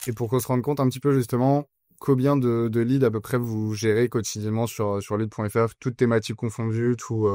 Et pour qu'on se rende compte un petit peu justement, combien de leads à peu près vous gérez quotidiennement sur lead.fr, toutes thématiques confondues, tout.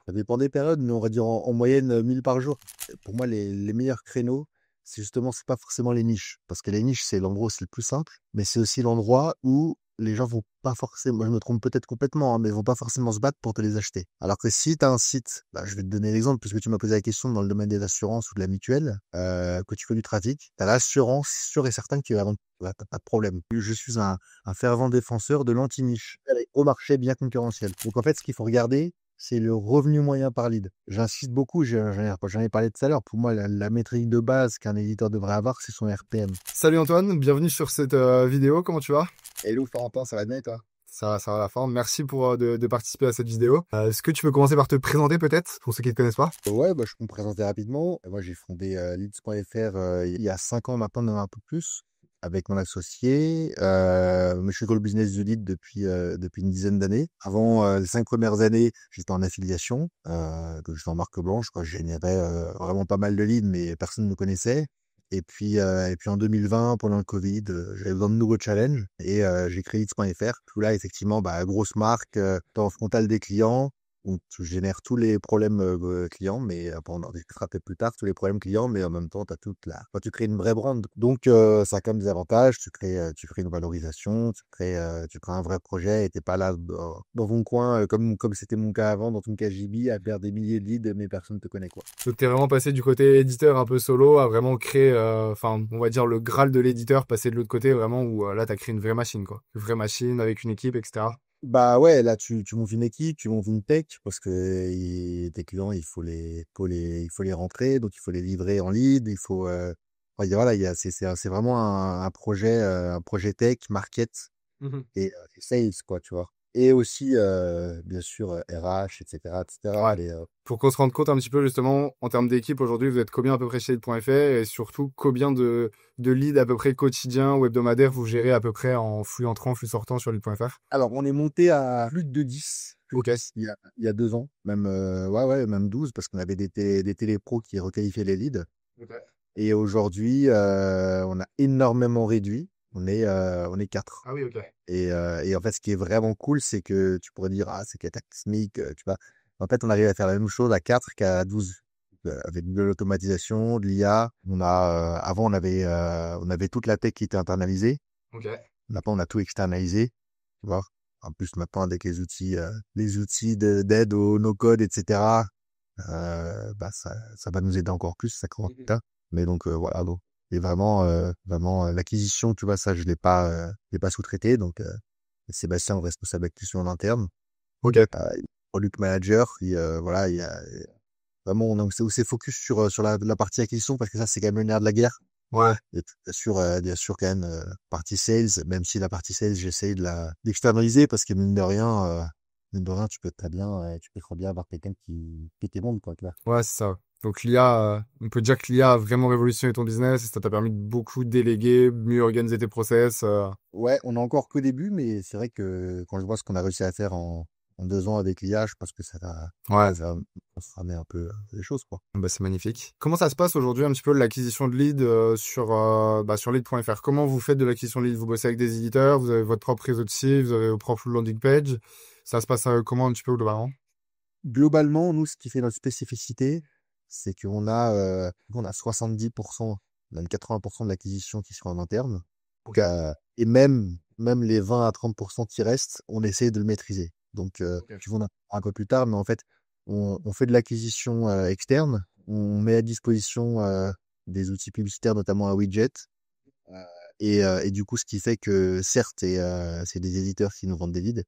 Ça dépend des périodes, mais on va dire en moyenne 1000 par jour. Pour moi, les meilleurs créneaux, c'est pas forcément les niches. Parce que les niches, c'est l'endroit où c'est le plus simple, mais c'est aussi l'endroit où les gens vont pas forcément, moi je me trompe peut-être complètement, hein, mais vont pas forcément se battre pour te les acheter. Alors que si tu as un site, bah, je vais te donner l'exemple, puisque tu m'as posé la question dans le domaine des assurances ou de la mutuelle, que tu fais du trafic, tu as l'assurance sûr et certain que tu vas t'as pas de problème. Je suis un fervent défenseur de l'anti-niche au marché bien concurrentiel. Donc en fait, ce qu'il faut regarder, c'est le revenu moyen par lead. J'insiste beaucoup, j'en ai parlé tout à l'heure. Pour moi, la métrique de base qu'un éditeur devrait avoir, c'est son RPM. Salut Antoine, bienvenue sur cette vidéo. Comment tu vas? Hello Florentin, ça va bien et toi? Ça va la forme. Merci pour de participer à cette vidéo. Est-ce que tu peux commencer par te présenter peut-être pour ceux qui ne te connaissent pas? Ouais, bah, je peux me présenter rapidement. Moi, j'ai fondé leads.fr il y a 5 ans maintenant, même un peu plus, avec mon associé. Mais je suis dans le business du lead depuis une dizaine d'années. Avant les 5 premières années, j'étais en affiliation, que j'étais en marque blanche, quoi. Je générais vraiment pas mal de leads, mais personne ne me connaissait. Et puis en 2020, pendant le Covid, j'avais besoin de nouveaux challenges et j'ai créé leads.fr. Tout là, effectivement, bah, grosse marque, t'es en frontal des clients. Donc, tu génères tous les problèmes clients, mais bon, on en discutera peut-être plus tard, tous les problèmes clients, mais en même temps, enfin, tu crées une vraie brand. Donc, ça a quand même des avantages. Tu crées une valorisation, tu crées un vrai projet et t'es pas là dans ton coin, comme c'était mon cas avant, dans ton KGB, à perdre des milliers de leads, mais personne ne te connaît, quoi. Donc t'es vraiment passé du côté éditeur un peu solo à vraiment créer, enfin on va dire le graal de l'éditeur, passer de l'autre côté vraiment où là t'as créé une vraie machine quoi. Une vraie machine avec une équipe, etc. Bah ouais, là tu montes une équipe, tu montes une tech parce que tes clients il faut les rentrer, donc il faut les livrer en lead, il faut enfin, voilà, c'est vraiment un projet tech, market et sales quoi, tu vois. Et aussi bien sûr RH etc. Ouais. Pour qu'on se rende compte un petit peu justement en termes d'équipe aujourd'hui, vous êtes combien à peu près chez lead.fr et surtout combien de leads à peu près quotidiens ou hebdomadaires vous gérez à peu près en flux entrant, flux sortant sur lead.fr? Alors on est monté à plus de Ok. 10 il y a 2 ans, même ouais même 12 parce qu'on avait des télépros qui requalifiaient les leads. Ok. Et aujourd'hui, on a énormément réduit. On est 4. Ah oui, ok. Et en fait, ce qui est vraiment cool, c'est que tu pourrais dire, ah, c'est cataclysmique, tu vois. En fait, on arrive à faire la même chose à 4 qu'à 12. Avec de l'automatisation, de l'IA. Avant, on avait toute la tech qui était internalisée. Ok. Maintenant, on a tout externalisé, tu vois. En plus, maintenant, avec les outils d'aide au no-code, etc., bah, ça va nous aider encore plus, ça commence. Mais donc voilà, donc et vraiment l'acquisition, tu vois, ça je l'ai pas sous-traité, donc Sébastien, le responsable acquisition en interne, Ok. product manager, voilà, il y a vraiment on s'est focus sur la partie acquisition parce que ça c'est quand même le nerf de la guerre. Ouais. Et bien sûr quand même partie sales, même si la partie sales j'essaye d'externaliser parce que mine de rien, tu peux très bien avoir quelqu'un qui t'est bon, quoi, tu vois. Ouais, c'est ça. Donc l'IA, on peut dire que l'IA a vraiment révolutionné ton business et ça t'a permis de beaucoup déléguer, mieux organiser tes process. Ouais, on est encore qu'au début, mais c'est vrai que quand je vois ce qu'on a réussi à faire en 2 ans avec l'IA, je pense que Ouais, ça va ramener un peu les choses, quoi. bah c'est magnifique. Comment ça se passe aujourd'hui un petit peu l'acquisition de leads sur lead.fr? Comment vous faites de l'acquisition de leads? Vous bossez avec des éditeurs, vous avez votre propre réseau de sites, vous avez vos propres landing page. Ça se passe comment un petit peu globalement? Globalement, nous, ce qui fait notre spécificité, c'est on a 70%, même 80% de l'acquisition qui sera en interne. Donc, et même les 20 à 30% qui restent, on essaie de le maîtriser. Donc, Ok. tu vois, on en parlera un peu plus tard, mais en fait, on fait de l'acquisition externe, on met à disposition des outils publicitaires, notamment un widget. Euh, et du coup, ce qui fait que certes, c'est des éditeurs qui nous vendent des leads,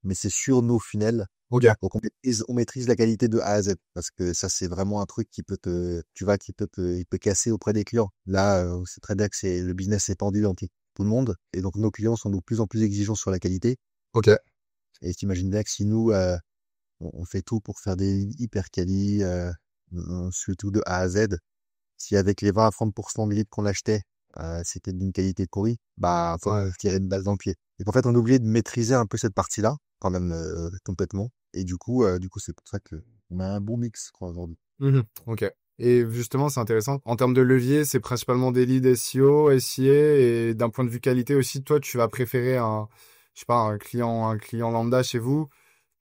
mais c'est sur nos funnels. Ok. Donc on maîtrise la qualité de A à Z parce que ça c'est vraiment un truc il peut casser auprès des clients. Là, c'est très bien que c'est le business est pendu entre tout le monde et donc nos clients sont de plus en plus exigeants sur la qualité. Ok. Et t'imagines bien que si nous on fait tout pour faire des hyper quali, on suit tout de A à Z. Si avec les 20 à 30% de leads qu'on achetait, c'était d'une qualité pourrie, bah, faut Ouais. se tirer une balle dans le pied. Et en fait, on est obligé de maîtriser un peu cette partie-là, quand même, complètement. Et du coup, c'est pour ça que on a un bon mix, quoi, aujourd'hui. Mhm. Ok. Et justement, c'est intéressant. En termes de levier, c'est principalement des leads SEO, SIA, et d'un point de vue qualité aussi, toi, tu vas préférer je sais pas, un client lambda chez vous.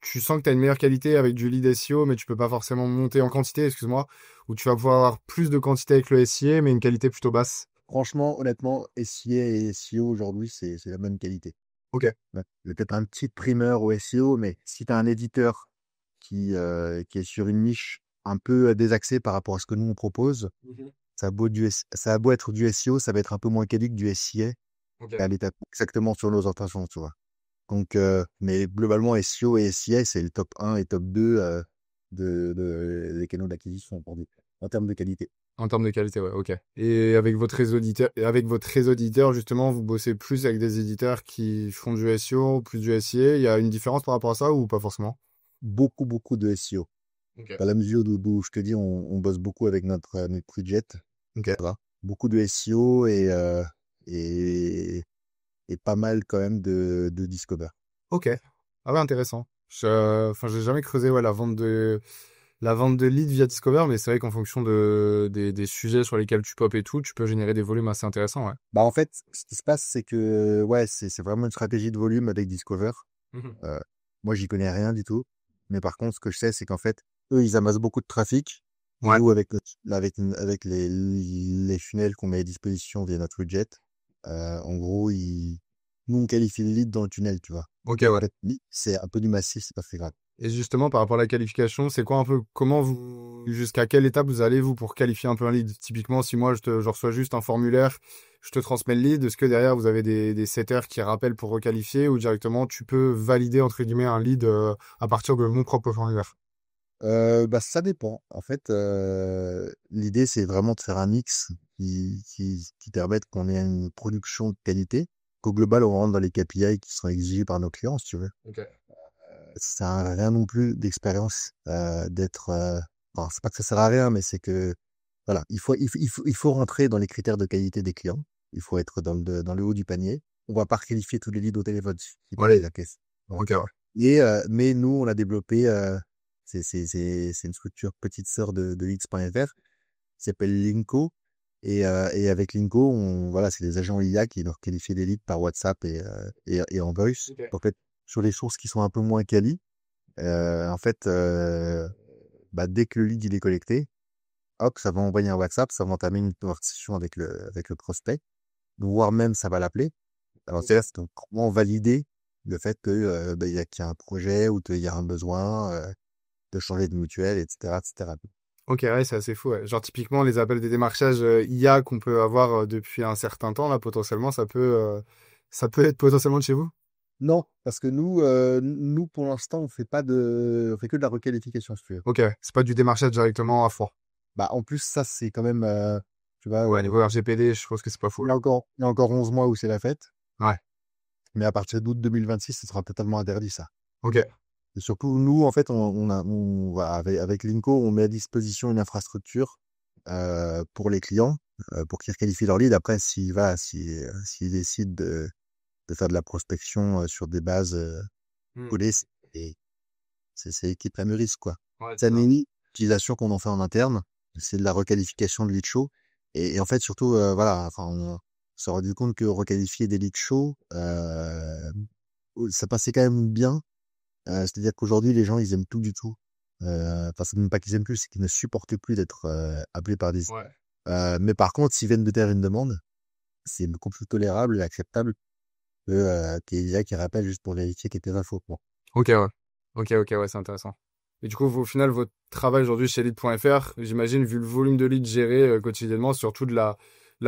Tu sens que tu as une meilleure qualité avec du lead SEO, mais tu peux pas forcément monter en quantité, excuse-moi, ou tu vas pouvoir avoir plus de quantité avec le SIA, mais une qualité plutôt basse. Franchement, honnêtement, SIA et SEO aujourd'hui, c'est la même qualité. Ok. Ouais. Il y a peut-être un petit primeur au SEO, mais si tu as un éditeur qui est sur une niche un peu désaxée par rapport à ce que nous on propose, Mhm. ça a beau être du SEO, ça va être un peu moins quali que du SIA, Ok. et elle est exactement sur nos intentions, tu vois. Donc, mais globalement, SEO et SIA, c'est le top 1 et top 2 des canaux d'acquisition en termes de qualité. En termes de qualité, ouais, ok. Et avec votre réseau d'éditeurs, justement, vous bossez plus avec des éditeurs qui font du SEO, plus du SIA. Il y a une différence par rapport à ça ou pas forcément? Beaucoup, beaucoup de SEO. Ok. Dans la mesure où je te dis, on bosse beaucoup avec notre widget, Ok. ça va. Beaucoup de SEO et, et pas mal quand même de Discover. Ok. Ah ouais, intéressant. Enfin, j'ai jamais creusé, ouais, la vente de leads via Discover, mais c'est vrai qu'en fonction des sujets sur lesquels tu pop et tout, tu peux générer des volumes assez intéressants, ouais. Bah, en fait, ce qui se passe, c'est que, ouais, c'est vraiment une stratégie de volume avec Discover. Mhm. Euh, Moi, j'y connais rien du tout. Mais par contre, ce que je sais, c'est qu'en fait, eux, ils amassent beaucoup de trafic. Et Ouais. nous, avec les funnels qu'on met à disposition via notre widget, en gros, nous, on qualifie le lead dans le tunnel, tu vois. Ok, En ouais. fait, c'est un peu du massif, c'est pas très grave. Et justement, par rapport à la qualification, c'est quoi un peu, jusqu'à quelle étape vous allez, vous, pour qualifier un peu un lead? Typiquement, si moi, je reçois juste un formulaire, je te transmets le lead, est-ce que derrière, vous avez des setters qui rappellent pour requalifier ou directement, tu peux valider, entre guillemets, un lead, à partir de mon propre formulaire? Bah, ça dépend. En fait, l'idée, c'est vraiment de faire un mix qui permette qu'on ait une production de qualité. Qu'au global, on rentre dans les KPI qui sont exigés par nos clients, si tu veux. Ok. Ça sert à rien non plus d'expérience d'être. Enfin, c'est pas que ça sert à rien, mais c'est que voilà, il faut rentrer dans les critères de qualité des clients. Il faut être dans le haut du panier. On va pas qualifier tous les leads au téléphone, qui passe Ouais. la caisse. Bon. Ok, ouais. Mais nous, on a développé, c'est une structure petite sœur de Leads.fr, qui s'appelle Linko. Et avec Linko, voilà, c'est des agents IA qui leur qualifient des leads par WhatsApp et en voice. Ok. En fait, sur les sources qui sont un peu moins quali, en fait, bah, dès que le lead il est collecté, hop, ça va envoyer un WhatsApp, ça va entamer une conversation avec le prospect, voire même ça va l'appeler. Alors, c'est là, c'est donc comment valider le fait que, bah, qu'il y a un projet ou qu'il y a un besoin de changer de mutuelle, etc., etc. Ok, ouais, c'est assez fou, ouais. Genre, typiquement, les appels des démarchages IA qu'on peut avoir depuis un certain temps, là, potentiellement, ça peut être potentiellement de chez vous? Non, parce que nous pour l'instant, on fait que de la requalification, si tu veux. Ok, c'est pas du démarchage directement à froid. Bah, en plus, ça, c'est quand même, tu vois, Ouais, niveau RGPD, je pense que c'est pas fou, là. il y a encore 11 mois où c'est la fête, Ouais, mais à partir d'août 2026, ce sera totalement interdit, ça. ok. Et surtout, nous, en fait, voilà, avec Linko, on met à disposition une infrastructure pour les clients, pour qu'ils requalifient leur lead. Après, s'ils décident de faire de la prospection sur des bases Hmm. collées, c'est eux qui prennent le risque, quoi. Ouais, c'est C'est ça. une utilisation qu'on en fait en interne, c'est de la requalification de lead show. Et en fait, surtout, voilà, enfin, on s'est rendu compte que requalifier des lead show, ça passait quand même bien. C'est-à-dire qu'aujourd'hui, les gens, ils aiment plus du tout. Enfin, c'est même pas qu'ils aiment plus, c'est qu'ils ne supportent plus d'être appelés par des. Ouais. Mais par contre, s'ils viennent de faire une demande, c'est beaucoup plus tolérable et acceptable que qu'il y ait des gens qui rappellent juste pour vérifier qu'il y ait des infos. Bon. Ok, ouais. Ok, ouais, c'est intéressant. Et du coup, au final, votre travail aujourd'hui chez Lead.fr, j'imagine, vu le volume de leads gérés quotidiennement, surtout de la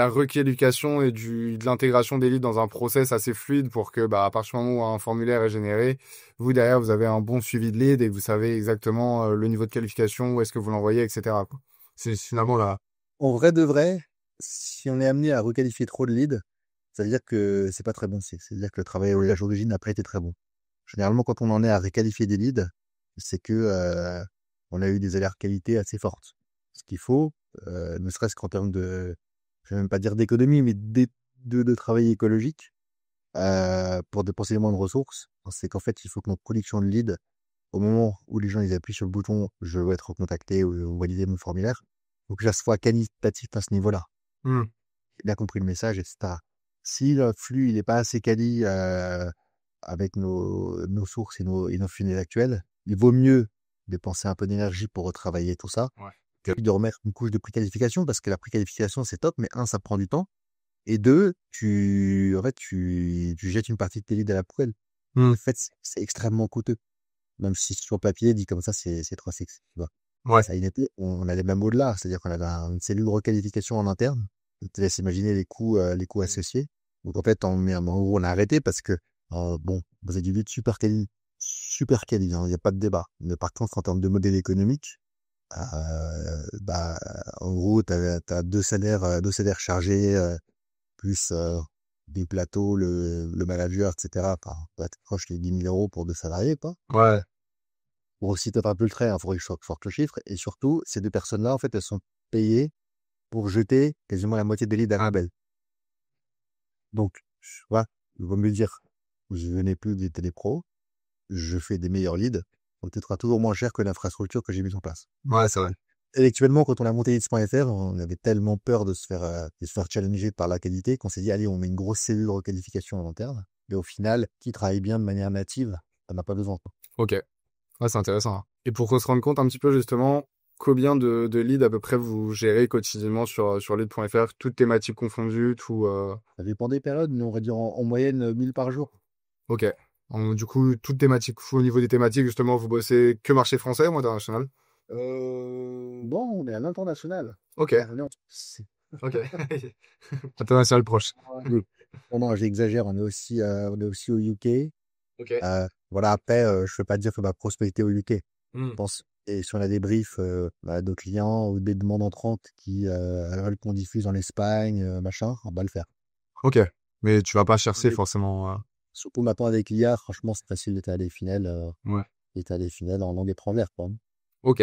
requalification et de l'intégration des leads dans un process assez fluide pour que, bah, à partir du moment où un formulaire est généré, vous, derrière, vous avez un bon suivi de lead et vous savez exactement le niveau de qualification, où est-ce que vous l'envoyez, etc., quoi. C'est finalement là. En vrai de vrai, si on est amené à requalifier trop de leads, ça veut dire que c'est pas très bon signe. C'est-à-dire que le travail au village d'origine n'a pas été très bon. Généralement, quand on en est à réqualifier des leads, c'est que on a eu des alertes qualité assez fortes. Ce qu'il faut, ne serait-ce qu'en termes de, je vais même pas dire d'économie, mais de travail écologique, pour dépenser moins de ressources, c'est qu'en fait, il faut que notre production de leads, au moment où les gens ils appuient sur le bouton, je veux être contacté ou valider mon formulaire, faut que ça soit qualitatif à ce niveau-là. Hmm. J'ai bien compris le message, etc. Si le flux, il est pas assez quali, avec nos sources et nos funnels actuels, il vaut mieux dépenser un peu d'énergie pour retravailler tout ça, Ouais. que de remettre une couche de préqualification parce que la préqualification, c'est top, mais un, ça prend du temps et deux, en fait, tu jettes une partie de tes leads à la poubelle. Hmm. En fait, c'est extrêmement coûteux. Même si sur papier, dit comme ça, c'est trop sexy, tu vois. Ouais. Ça a été, on allait même au-delà, c'est-à-dire qu'on avait une cellule de requalification en interne. Je te laisse imaginer les coûts associés. Donc en fait, en gros, on a arrêté parce que bon, vous avez du lead super quali, hein, il n'y a pas de débat. Mais par contre, en termes de modèle économique, bah, en gros, t'as deux salaires chargés, plus des plateaux, le manager, etc. Enfin, ouais, t'es proche des 10 000 euros pour deux salariés, quoi. Ouais. Pour aussi peut-être un peu le trait, il faudrait que je sorte le chiffre. Et surtout, ces deux personnes-là, en fait, elles sont payées pour jeter quasiment la moitié des leads à la poubelle. Donc, voilà, il vaut mieux dire, je n'ai plus des télépros, je fais des meilleurs leads, donc peut-être toujours moins cher que l'infrastructure que j'ai mise en place. Ouais, c'est vrai. Et actuellement, quand on a monté leads.fr, on avait tellement peur de se faire challenger par la qualité qu'on s'est dit, allez, on met une grosse cellule de requalification en interne. Mais au final, qui travaille bien de manière native, ça n'a pas besoin. Ok. Ouais, c'est intéressant, hein. Et pour qu'on se rende compte un petit peu justement, combien de leads à peu près vous gérez quotidiennement sur lead.fr, toutes thématiques confondues, tout. Ça dépend des périodes, mais on va dire en moyenne 1000 par jour. Ok. Du coup, toutes thématiques, au niveau des thématiques, justement, vous bossez que marché français ou international? Bon, on est à l'international. Ok. C'est- Ok. International proche. Oui. Non, non, j'exagère, on est aussi au UK. Ok. Voilà, après, je ne veux pas dire que ma prospérité au UK. Je Hmm. pense, et si on a des briefs de clients ou des demandes entrantes qui veulent qu'on diffuse en Espagne, machin, on va le faire. Ok. Mais tu vas pas chercher Oui. forcément. Surtout maintenant avec l'IA, franchement, c'est facile Ouais. d'étaler des finales en langue étrangère, quoi. Ok.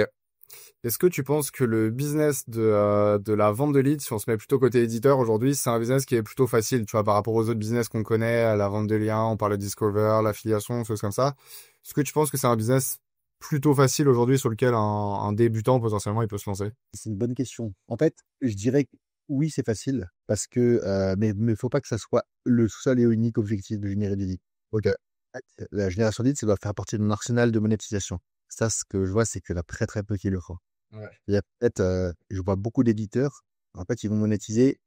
Est-ce que tu penses que le business de la vente de leads, si on se met plutôt côté éditeur aujourd'hui, c'est un business qui est plutôt facile, tu vois, par rapport aux autres business qu'on connaît, à la vente de liens, on parle de Discover, l'affiliation, choses comme ça. Est-ce que tu penses que c'est un business plutôt facile aujourd'hui sur lequel un débutant potentiellement il peut se lancer? C'est une bonne question. En fait, je dirais que oui, c'est facile parce que, mais faut pas que ça soit le seul et unique objectif de générer des leads. Ok. En fait, la génération de leads, ça doit faire partie de mon arsenal de monétisation. Ça, ce que je vois, c'est qu'il y en a très, très peu qui le font. Ouais. Il y a peut-être, je vois beaucoup d'éditeurs, en fait, ils vont monétiser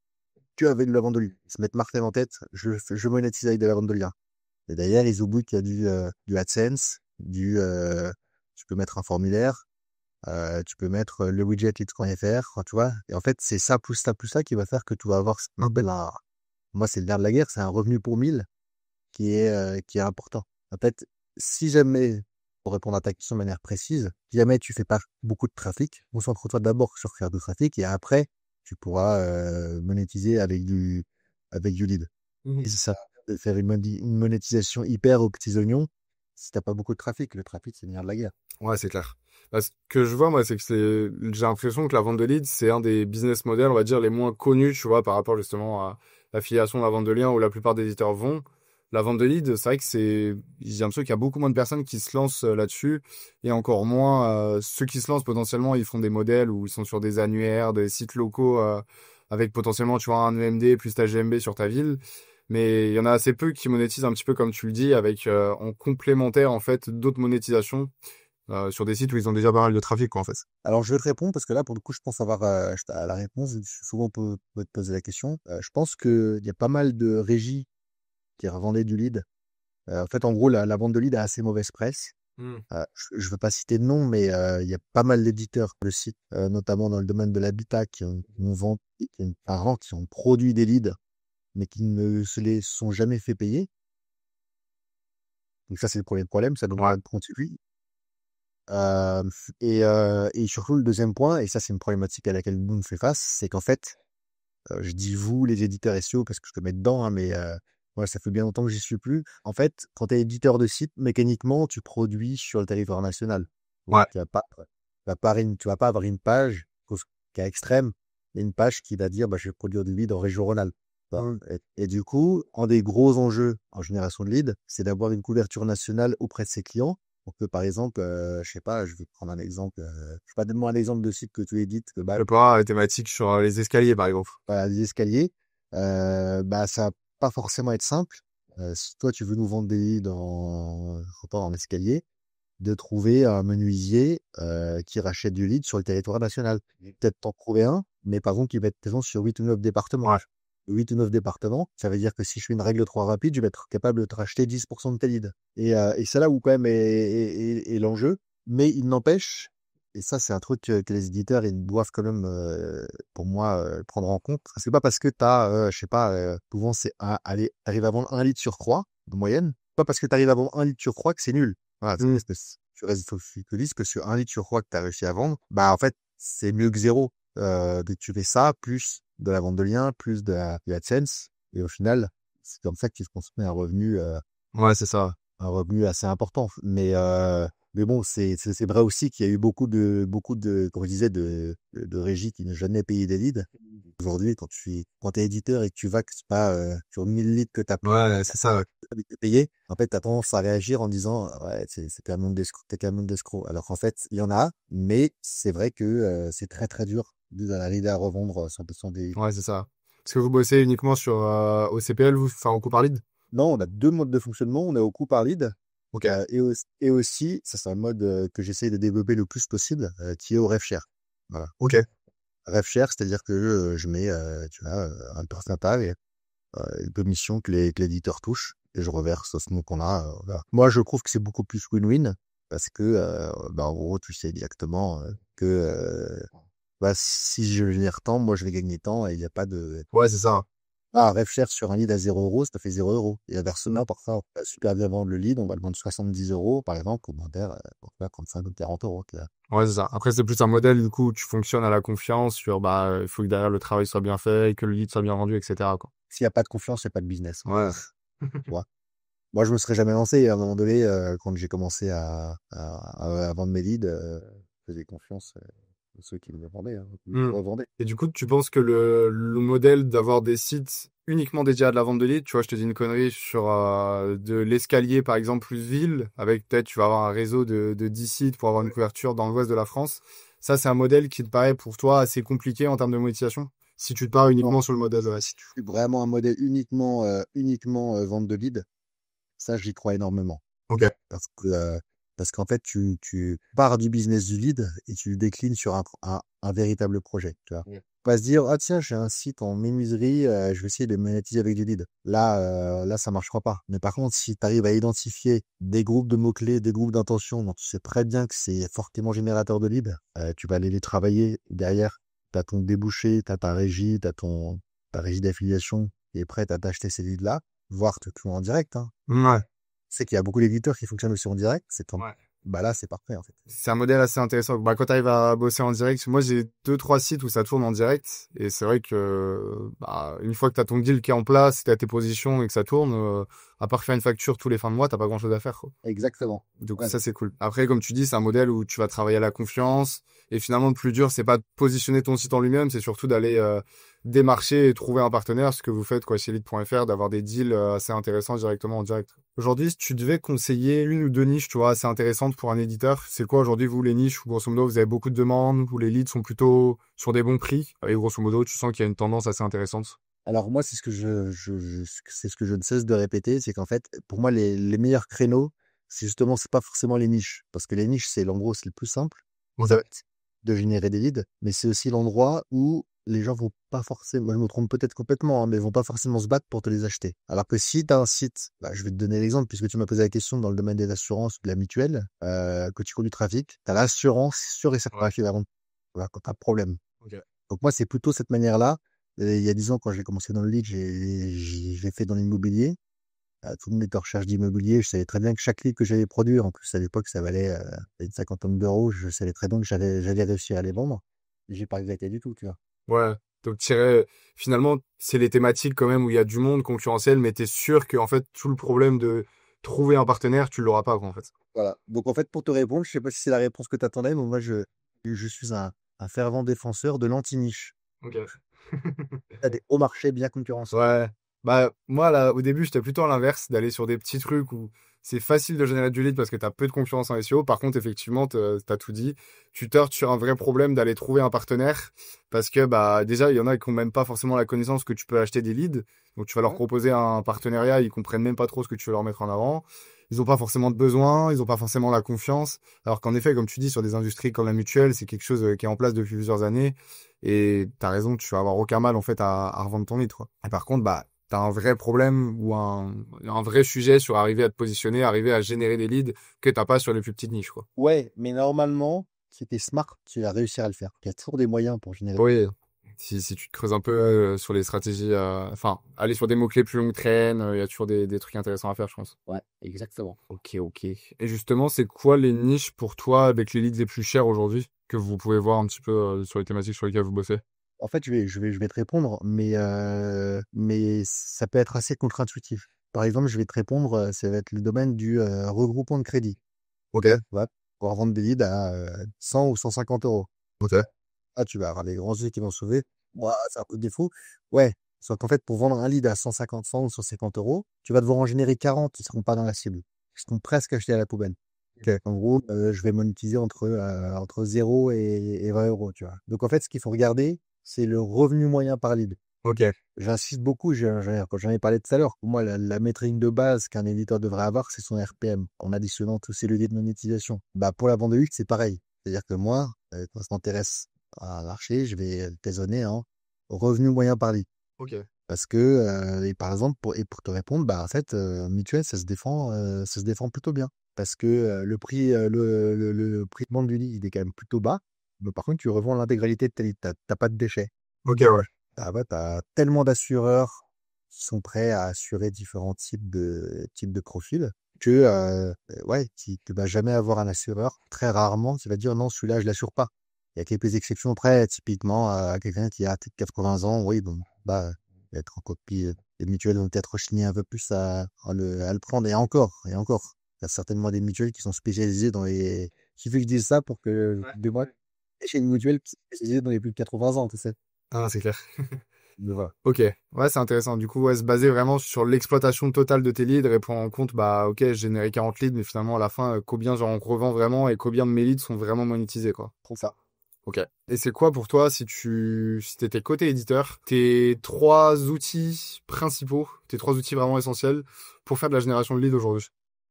que avec de la vente de liens. Ils se mettent martel en tête, je monétise avec de la vente de liens. Et d'ailleurs, ils oublient qu'il y a du AdSense, tu peux mettre un formulaire, tu peux mettre le widget leads.fr, enfin, tu vois. Et en fait, c'est ça plus ça qui va faire que tu vas avoir moi, c'est le nerf de la guerre, c'est un revenu pour 1000 qui est important. En fait, si jamais, pour répondre à ta question de manière précise, si jamais tu fais pas beaucoup de trafic, concentre-toi d'abord sur faire du trafic et après, tu pourras monétiser avec du lead. Et Mhm. c'est ça, de faire une monétisation hyper aux petits oignons, si t'as pas beaucoup de trafic. Le trafic, c'est le nerf de la guerre. Ouais, c'est clair. Ce que je vois, moi, c'est que j'ai l'impression que la vente de leads, c'est un des business models, on va dire, les moins connus, tu vois, par rapport justement à l'affiliation, la vente de liens où la plupart des éditeurs vont. La vente de leads, c'est vrai que j'ai l'impression qu'il y a beaucoup moins de personnes qui se lancent là-dessus et encore moins, ceux qui se lancent potentiellement, ils font des modèles où ils sont sur des annuaires, des sites locaux, avec potentiellement, tu vois, un EMD plus ta GMB sur ta ville. Mais il y en a assez peu qui monétisent un petit peu comme tu le dis, avec en complémentaire en fait d'autres monétisations sur des sites où ils ont déjà pas mal de trafic, quoi, en fait. Alors, je vais te répondre parce que là, pour le coup, je pense avoir la réponse. Souvent, on peut te poser la question. Je pense qu'il y a pas mal de régies qui revendaient du lead. En fait, en gros, la vente de lead a assez mauvaise presse. Hmm. Je ne veux pas citer de nom, mais il y a pas mal d'éditeurs sur le site, notamment dans le domaine de l'habitat, qui ont produit des leads, mais qui ne se les sont jamais fait payer. Donc ça, c'est le premier problème, ça Ouais. devrait être continué. Et surtout, le deuxième point, et ça, c'est une problématique à laquelle nous on fait face, c'est qu'en fait, je dis vous, les éditeurs SEO, parce que je te mets dedans, hein, mais moi, ça fait bien longtemps que j'y suis plus. En fait, quand tu es éditeur de site, mécaniquement, tu produis sur le territoire national. Donc, Ouais. tu vas pas avoir une page, cas extrême, et une page qui va dire, bah, je vais produire du lead en région Rhône-Alpes. Tu vois. Hmm. Et du coup, un des gros enjeux en génération de lead, c'est d'avoir une couverture nationale auprès de ses clients pour que, par exemple, je sais pas, je vais prendre un exemple, je sais pas, donne-moi un exemple de site que tu édites, que, Je sais pas, thématique sur les escaliers, par exemple. voilà, des escaliers, ça va pas forcément être simple. Si toi, tu veux nous vendre des leads je sais pas, en escalier, de trouver un menuisier qui rachète du lead sur le territoire national. Peut-être t'en trouver un, mais par contre, qui va être présent sur 8 ou 9 départements. Ouais. 8 ou 9 départements, ça veut dire que si je fais une règle 3 rapide, je vais être capable de te racheter 10% de tes leads. Et c'est là où quand même est l'enjeu. Mais il n'empêche, et ça c'est un truc que les éditeurs ils doivent quand même, pour moi, prendre en compte. C'est pas parce que tu as, je sais pas, souvent c'est allez, t'arrives à vendre un lead sur 3 de moyenne. Pas parce que tu arrives à vendre un lead sur 3 que c'est nul. Voilà, c'est Mm. parce que tu restes que disent que sur un lead sur 3 que tu as réussi à vendre, bah en fait c'est mieux que zéro. Dès que tu fais ça, plus de la vente de liens, plus de AdSense. Et au final, c'est comme ça que tu te construis Ouais, c'est ça. un revenu assez important. Mais bon, c'est vrai aussi qu'il y a eu beaucoup de, comme je disais, de régies qui n'ont jamais payé des leads. Aujourd'hui, quand t'es éditeur et que tu vaxes pas sur 1000 leads que t'as Ouais, c'est ça. Ouais. payé, en fait, t'as tendance à réagir en disant, ouais, c'était un monde d'escrocs, t'es qu'un monde d'escrocs. Alors qu'en fait, il y en a, mais c'est vrai que c'est très très dur d'arriver à revendre 100% des leads. Ouais, c'est ça. Est-ce que vous bossez uniquement sur OCPL, vous, enfin, au coût par lead? Non, on a deux modes de fonctionnement. On est au coût par lead. Ok. Et aussi, ça c'est un mode que j'essaye de développer le plus possible, qui est au rev share. Voilà. Ok. Rev share, c'est-à-dire que je mets tu vois, un pourcentage de commission que l'éditeur touche et je reverse ce qu'on a. Voilà. Moi, je trouve que c'est beaucoup plus win-win parce que, en gros, tu sais exactement que si je génère tant, moi je vais gagner tant et il n'y a pas de Ouais, c'est ça. rev share sur un lead à 0 €, ça fait 0 €. Et inversement, parfois, on va super bien vendre le lead, on va le vendre 70 €, par exemple, commentaire, pour faire 35 ou 40 €. Ouais, c'est ça. Après, c'est plus un modèle, du coup, où tu fonctionnes à la confiance sur, bah, il faut que derrière le travail soit bien fait, que le lead soit bien vendu, etc., quoi. S'il n'y a pas de confiance, il n'y a pas de business. Ouais. Tu vois. Moi, je me serais jamais lancé à un moment donné, quand j'ai commencé à vendre mes leads, je faisais confiance à ceux qui me les vendaient, hein, qui me Hmm. revendaient. Et du coup, tu penses que le modèle d'avoir des sites uniquement dédiés à de la vente de leads, tu vois, je te dis une connerie sur de l'escalier, par exemple, plus ville, avec peut-être tu vas avoir un réseau de 10 sites pour avoir une couverture dans l'ouest de la France. Ça, c'est un modèle qui te paraît pour toi assez compliqué en termes de monétisation? Si tu te pars Non, uniquement sur le modèle site. si tu fais vraiment un modèle uniquement vente de leads, ça, j'y crois énormément. Ok. Parce que, parce qu'en fait, tu pars du business du lead et tu le déclines sur un véritable projet, tu vois. Ouais. Pas se dire, ah tiens, j'ai un site en menuiserie, je vais essayer de le monétiser avec du lead. Là, ça marchera pas. Mais par contre, si tu arrives à identifier des groupes de mots-clés, des groupes d'intentions dont tu sais très bien que c'est fortement générateur de lead, tu vas aller les travailler derrière. Tu as ton débouché, tu as ta régie, ta régie d'affiliation qui est prête à t'acheter ces leads-là, voire te clouer en direct, hein. Ouais. C'est qu'il y a beaucoup d'éditeurs qui fonctionnent aussi en direct. Ouais. Bah là, c'est parfait, en fait. C'est un modèle assez intéressant. Bah, quand tu arrives à bosser en direct, moi j'ai deux, trois sites où ça tourne en direct. Et c'est vrai que bah, une fois que tu as ton deal qui est en place, tu as tes positions et que ça tourne, à part faire une facture tous les fins de mois, t'as pas grand chose à faire, quoi. Exactement. Donc Ouais. ça c'est cool. Après, comme tu dis, c'est un modèle où tu vas travailler à la confiance. Et finalement, le plus dur, c'est pas de positionner ton site en lui-même, c'est surtout d'aller démarcher et trouver un partenaire, ce que vous faites quoi chez lead.fr, d'avoir des deals assez intéressants directement en direct. Aujourd'hui, si tu devais conseiller une ou deux niches, tu vois, assez intéressantes pour un éditeur, c'est quoi aujourd'hui, vous, les niches où, grosso modo, vous avez beaucoup de demandes, où les leads sont plutôt sur des bons prix, et grosso modo, tu sens qu'il y a une tendance assez intéressante? Alors moi, c'est ce que c'est ce que je ne cesse de répéter, c'est qu'en fait, pour moi, les meilleurs créneaux, c'est pas forcément les niches. Parce que les niches, c'est l'endroit où c'est le plus simple Ouais. de générer des leads, mais c'est aussi l'endroit où les gens vont pas forcément, moi je me trompe peut-être complètement, hein, mais vont pas forcément se battre pour te les acheter. Alors que si tu as un site, bah, je vais te donner l'exemple puisque tu m'as posé la question dans le domaine des assurances ou de la mutuelle, que tu cours du trafic, tu as l'assurance sûre et certain Ouais. qui va vendre. Voilà, quand tu as problème. Ok. Donc moi, c'est plutôt cette manière-là. Il y a 10 ans, quand j'ai commencé dans le lead, j'ai fait dans l'immobilier. Tout le monde était en recherche d'immobilier. Je savais très bien que chaque lead que j'allais produire, en plus à l'époque, ça valait une cinquantaine d'euros. Je savais très bien que j'allais réussir à les vendre. Et j'ai pas regretté du tout, tu vois. Ouais. Donc, finalement, c'est les thématiques quand même où il y a du monde concurrentiel, mais t'es sûr que, en fait, tout le problème de trouver un partenaire, tu l'auras pas, quoi, en fait. Voilà. Donc en fait, pour te répondre, je sais pas si c'est la réponse que tu attendais, mais moi, je suis un fervent défenseur de l'anti-niche. Ok. T'as des hauts marchés bien concurrencés. Ouais. Bah, moi, là, au début, j'étais plutôt à l'inverse, d'aller sur des petits trucs où c'est facile de générer du lead parce que tu as peu de concurrence en SEO. Par contre, effectivement, tu as tout dit. Tu heurtes sur un vrai problème d'aller trouver un partenaire parce que bah déjà, il y en a qui ont même pas forcément la connaissance que tu peux acheter des leads. Donc tu vas leur Ouais. proposer un partenariat, ils comprennent même pas trop ce que tu veux leur mettre en avant. Ils ont pas forcément de besoin, ils ont pas forcément la confiance. Alors qu'en effet, comme tu dis, sur des industries comme la mutuelle, c'est quelque chose qui est en place depuis plusieurs années. Et t'as raison, tu vas avoir aucun mal en fait à revendre ton lead, quoi. Et par contre, bah t'as un vrai problème ou un vrai sujet sur arriver à te positionner, arriver à générer des leads que t'as pas sur les plus petites niches, quoi. Ouais, mais normalement, si t'es smart, tu vas réussir à le faire. Il y a toujours des moyens pour générer. Oui. Si tu te creuses un peu sur les stratégies, enfin, aller sur des mots-clés plus longue traîne, il y a toujours des trucs intéressants à faire, je pense. Ouais, exactement. Ok, ok. Et justement, c'est quoi les niches pour toi avec les leads les plus chers aujourd'hui que vous pouvez voir un petit peu sur les thématiques sur lesquelles vous bossez? En fait, je vais te répondre, mais ça peut être assez contre-intuitif. Par exemple, je vais te répondre, ça va être le domaine du regroupement de crédit. Ok, Tu vois, pour vendre des leads à 100 ou 150 euros. ok. Ah, tu vas avoir les grands yeux qui vont sauver. Ouah, c'est un peu de défaut. Ouais, sauf qu'en fait, pour vendre un lead à 150, 100 ou 150 euros, tu vas devoir en générer 40 qui ne seront pas dans la cible. Ils seront presque achetés à la poubelle. Ok. En gros, je vais monétiser entre 0 et 20 euros, tu vois. Donc, en fait, ce qu'il faut regarder, c'est le revenu moyen par lead. Ok. J'insiste beaucoup, quand j'en ai parlé tout à l'heure, pour moi, la métrique de base qu'un éditeur devrait avoir, c'est son RPM, en additionnant tous ses leviers de monétisation. Bah, pour la vente de leads, c'est pareil. C'est-à-dire que moi, quand ça m'intéresse à un marché, je vais raisonner en revenu moyen par lead. Ok. Parce que, et par exemple, pour te répondre, bah, en fait, mutuelle, ça se défend plutôt bien. Parce que le prix de vente du lead, il est quand même plutôt bas. Mais par contre, tu revends l'intégralité de ta lead. T'as pas de déchets. Ok, ouais. Ouais, t'as tellement d'assureurs qui sont prêts à assurer différents types de profils que, ouais, tu vas jamais avoir un assureur. Très rarement, tu vas dire non, celui-là, je l'assure pas. Il y a quelques exceptions près, typiquement, à quelqu'un qui a peut-être 80 ans, oui, bon, bah, il va être en copie. Les mutuelles vont peut-être rechigner un peu plus à le prendre. Et encore. Il y a certainement des mutuelles qui sont spécialisées dans les. Il faut que je dise ça pour que, Ouais. de moi, chez une mutuelle qui est spécialisée dans les plus de 80 ans, tu sais. Ah, c'est clair. Mais voilà. Ok, ouais, c'est intéressant. Du coup, ouais, se baser vraiment sur l'exploitation totale de tes leads et prendre en compte, bah, ok, j'ai généré 40 leads, mais finalement, à la fin, combien j'en revends vraiment et combien de mes leads sont vraiment monétisés, quoi. Trop ça. Ok. Et c'est quoi pour toi, si t'étais côté éditeur, tes trois outils principaux, tes trois outils vraiment essentiels pour faire de la génération de leads aujourd'hui?